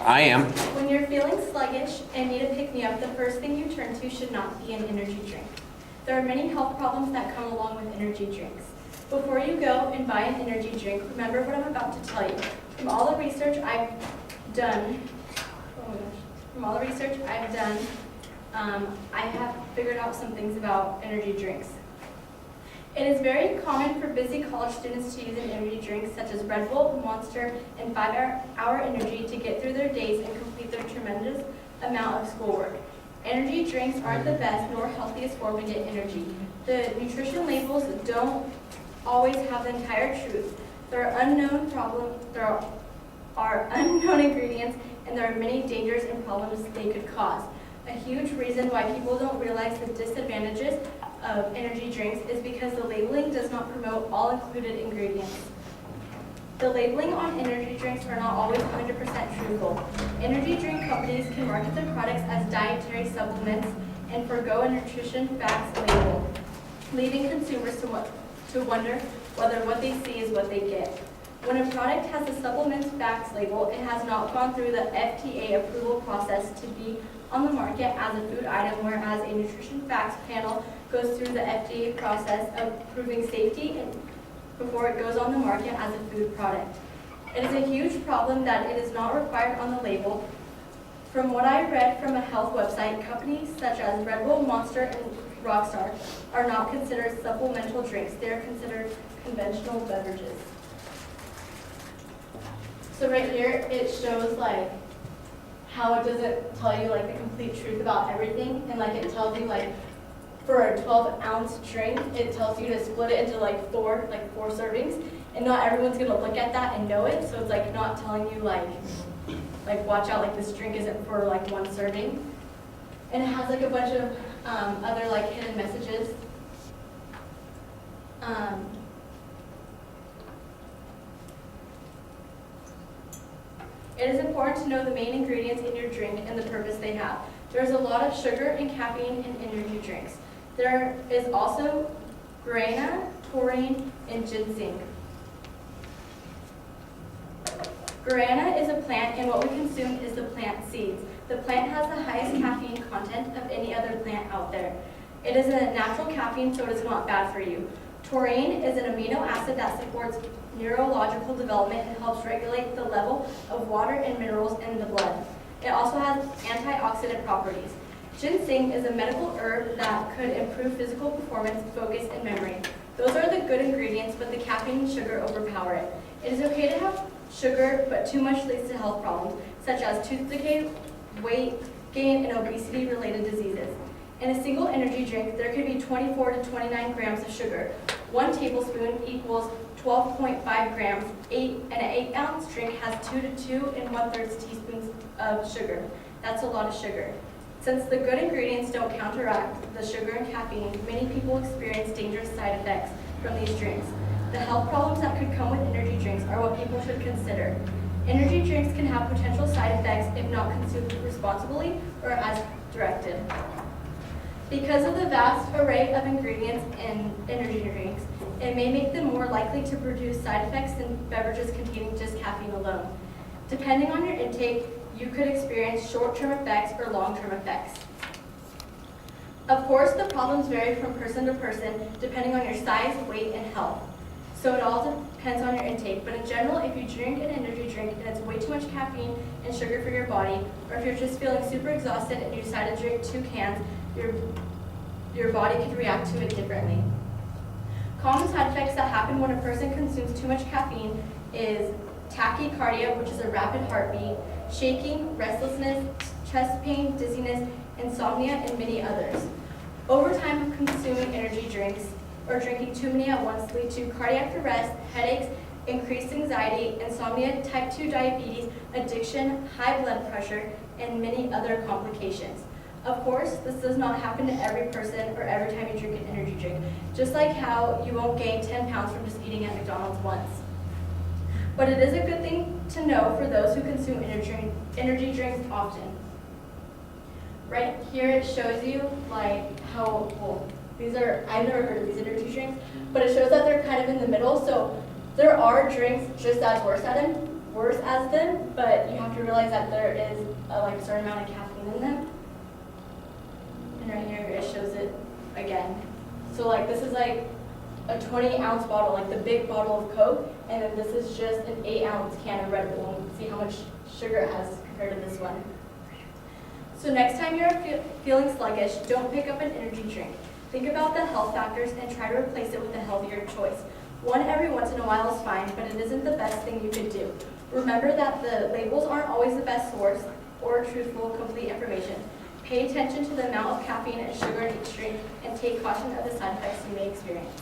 I am. When you're feeling sluggish and need a pick-me-up, the first thing you turn to should not be an energy drink. There are many health problems that come along with energy drinks. Before you go and buy an energy drink, remember what I'm about to tell you. From all the research I've done, I have figured out some things about energy drinks. It is very common for busy college students to use an energy drink such as Red Bull, Monster, and 5-Hour Energy to get through their days and complete their tremendous amount of schoolwork. There drinks aren't the best nor healthiest form to get energy. The nutrition labels don't always have the entire truth. There are unknown ingredients, and there are many dangers and problems they could cause. A huge reason why people don't realize the disadvantages of energy drinks is because the labeling does not promote all included ingredients. The labeling on energy drinks are not always 100% truthful. Energy drink companies can market their products as dietary supplements and forgo a nutrition facts label, leaving consumers to wonder whether what they see is what they get. When a product has a supplements facts label, it has not gone through the FDA approval process to be on the market as a food item, whereas a nutrition facts panel goes through the FDA process of proving safety before it goes on the market as a food product. It is a huge problem that it is not required on the label. From what I read from a health website, companies such as Red Bull, Monster, and Rockstar are not considered supplemental drinks. They are considered conventional beverages. So right here, it shows like how it doesn't tell you like the complete truth about everything, and like it tells you like for a 12-ounce drink, it tells you to split it into like four servings, and not everyone's gonna look at that and know it. So it's like not telling you like watch out, like this drink isn't for like one serving, and it has like a bunch of other like hidden messages. It is important to know the main ingredients in your drink and the purpose they have. There is a lot of sugar and caffeine in energy drinks. There is also guarana, taurine, and ginseng. Guarana is a plant, and what we consume is the plant seeds. The plant has the highest caffeine content of any other plant out there. It is a natural caffeine, so it is not bad for you. Taurine is an amino acid that supports neurological development and helps regulate the level of water and minerals in the blood. It also has antioxidant properties. Ginseng is a medical herb that could improve physical performance, focus, and memory. Those are the good ingredients, but the caffeine and sugar overpower it. It is okay to have sugar, but too much leads to health problems, such as tooth decay, weight gain, and obesity-related diseases. In a single energy drink, there could be 24 to 29 grams of sugar. 1 tablespoon equals 12.5 grams. An 8-ounce drink has 2 to 2 1/3 teaspoons of sugar. That's a lot of sugar. Since the good ingredients don't counteract the sugar and caffeine, many people experience dangerous side effects from these drinks. The health problems that could come with energy drinks are what people should consider. Energy drinks can have potential side effects if not consumed responsibly or as directed. Because of the vast array of ingredients in energy drinks, it may make them more likely to produce side effects than beverages containing just caffeine alone. Depending on your intake, you could experience short-term effects or long-term effects. Of course, the problems vary from person to person, depending on your size, weight, and health. So it all depends on your intake, but in general, if you drink an energy drink and it's way too much caffeine and sugar for your body, or if you're just feeling super exhausted and you decide to drink 2 cans, your body could react to it differently. Common side effects that happen when a person consumes too much caffeine is tachycardia, which is a rapid heartbeat, shaking, restlessness, chest pain, dizziness, insomnia, and many others. Over time of consuming energy drinks or drinking too many at once lead to cardiac arrest, headaches, increased anxiety, insomnia, type 2 diabetes, addiction, high blood pressure, and many other complications. Of course, this does not happen to every person or every time you drink an energy drink, just like how you won't gain 10 pounds from just eating at McDonald's once. But it is a good thing to know for those who consume energy drinks often. Right here it shows you like how, well, I've never heard of these energy drinks, but it shows that they're kind of in the middle. So there are drinks just as worse worse as them, but you have to realize that there is a certain amount of caffeine in them. And right here it shows it again. So like this is like a 20-ounce bottle, like the big bottle of Coke, and then this is just an 8-ounce can of Red Bull. And you can see how much sugar it has compared to this one. So next time you're feeling sluggish, don't pick up an energy drink. Think about the health factors and try to replace it with a healthier choice. One every once in a while is fine, but it isn't the best thing you could do. Remember that the labels aren't always the best source or truthful, complete information. Pay attention to the amount of caffeine and sugar in each drink, and take caution of the side effects you may experience.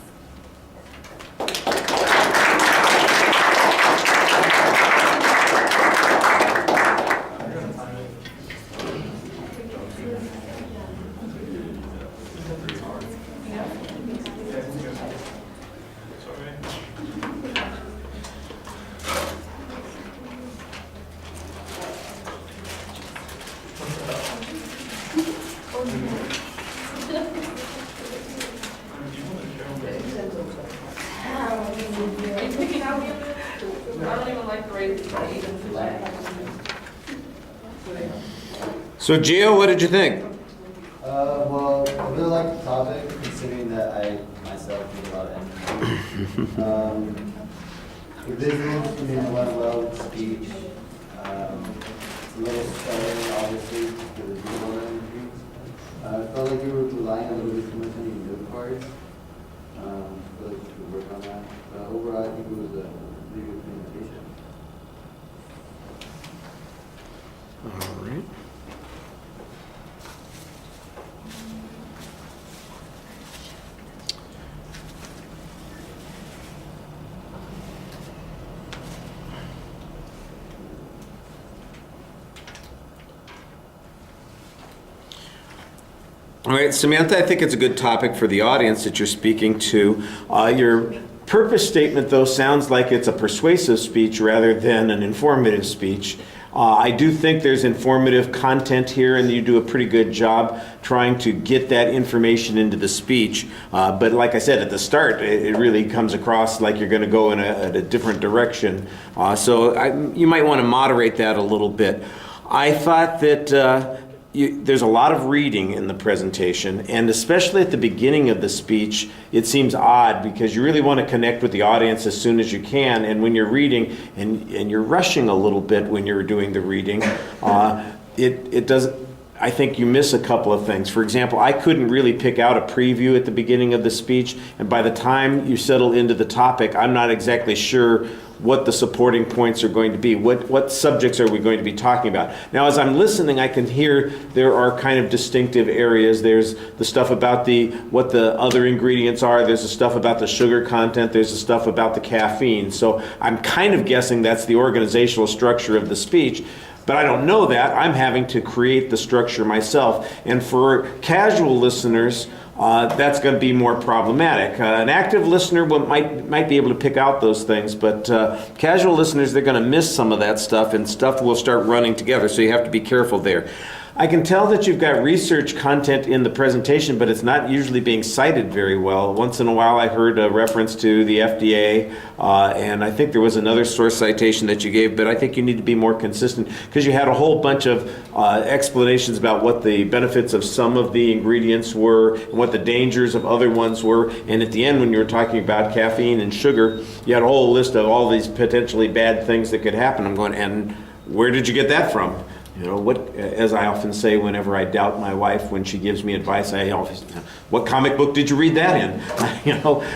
So Gio, what did you think? Well, I really like the topic, considering that I myself need a lot of energy. The visuals, went well with speech. It's a little stuttering, obviously, for the visual energy. I felt like you were relying a little bit too much on your note cards. I feel like you could work on that. But overall, I think it was a really good presentation. All right. All right, Samantha, I think it's a good topic for the audience that you're speaking to. Your purpose statement, though, sounds like it's a persuasive speech rather than an informative speech. I do think there's informative content here, and you do a pretty good job trying to get that information into the speech. But like I said, at the start, it really comes across like you're going to go in a different direction. You might want to moderate that a little bit. I thought that there's a lot of reading in the presentation, and especially at the beginning of the speech, it seems odd because you really want to connect with the audience as soon as you can, and when you're reading, and you're rushing a little bit when you're doing the reading, it doesn't. I think you miss a couple of things. For example, I couldn't really pick out a preview at the beginning of the speech, and by the time you settle into the topic, I'm not exactly sure what the supporting points are going to be. What subjects are we going to be talking about? Now, as I'm listening, I can hear there are kind of distinctive areas. There's the stuff about what the other ingredients are. There's the stuff about the sugar content. There's the stuff about the caffeine. So I'm kind of guessing that's the organizational structure of the speech. But I don't know that. I'm having to create the structure myself. And for casual listeners, that's going to be more problematic. An active listener might be able to pick out those things, but casual listeners, they're going to miss some of that stuff, and stuff will start running together, so you have to be careful there. I can tell that you've got research content in the presentation, but it's not usually being cited very well. Once in a while I heard a reference to the FDA, and I think there was another source citation that you gave, but I think you need to be more consistent because you had a whole bunch of explanations about what the benefits of some of the ingredients were and what the dangers of other ones were, and at the end when you were talking about caffeine and sugar, you had a whole list of all these potentially bad things that could happen. I'm going, and where did you get that from? You know, as I often say whenever I doubt my wife when she gives me advice, I always, what comic book did you read that in?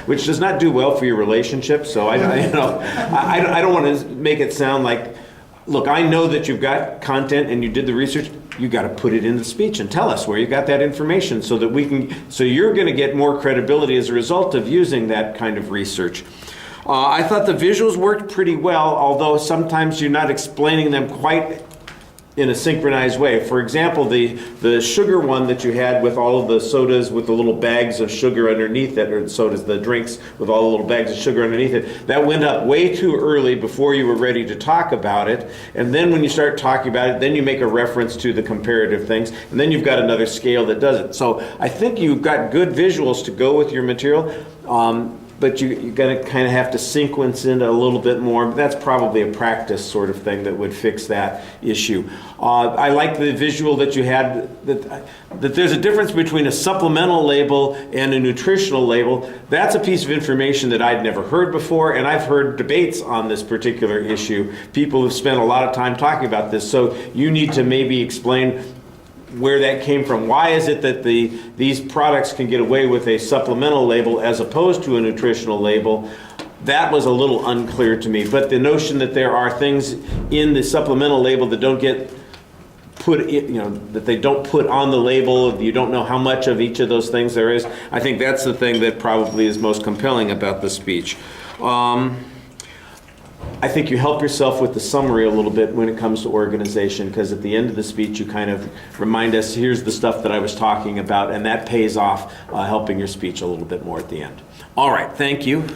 Which does not do well for your relationship. So I don't want to make it sound like, look, I know that you've got content and you did the research. You got to put it in the speech and tell us where you got that information so you're going to get more credibility as a result of using that kind of research. I thought the visuals worked pretty well, although sometimes you're not explaining them quite in a synchronized way. For example, the sugar one that you had with all of the sodas with the little bags of sugar underneath it, or sodas, the drinks with all the little bags of sugar underneath it, that went up way too early before you were ready to talk about it. And then when you start talking about it, then you make a reference to the comparative things, and then you've got another scale that does it. So I think you've got good visuals to go with your material. but you're going to kind of have to sequence in a little bit more. That's probably a practice sort of thing that would fix that issue. I like the visual that you had, that there's a difference between a supplemental label and a nutritional label. That's a piece of information that I'd never heard before, and I've heard debates on this particular issue. People have spent a lot of time talking about this, so you need to maybe explain where that came from. Why is it that these products can get away with a supplemental label as opposed to a nutritional label? That was a little unclear to me. But the notion that there are things in the supplemental label that don't get put in, that they don't put on the label, you don't know how much of each of those things there is, I think that's the thing that probably is most compelling about the speech. I think you help yourself with the summary a little bit when it comes to organization, because at the end of the speech you kind of remind us, here's the stuff that I was talking about, and that pays off helping your speech a little bit more at the end. All right, thank you.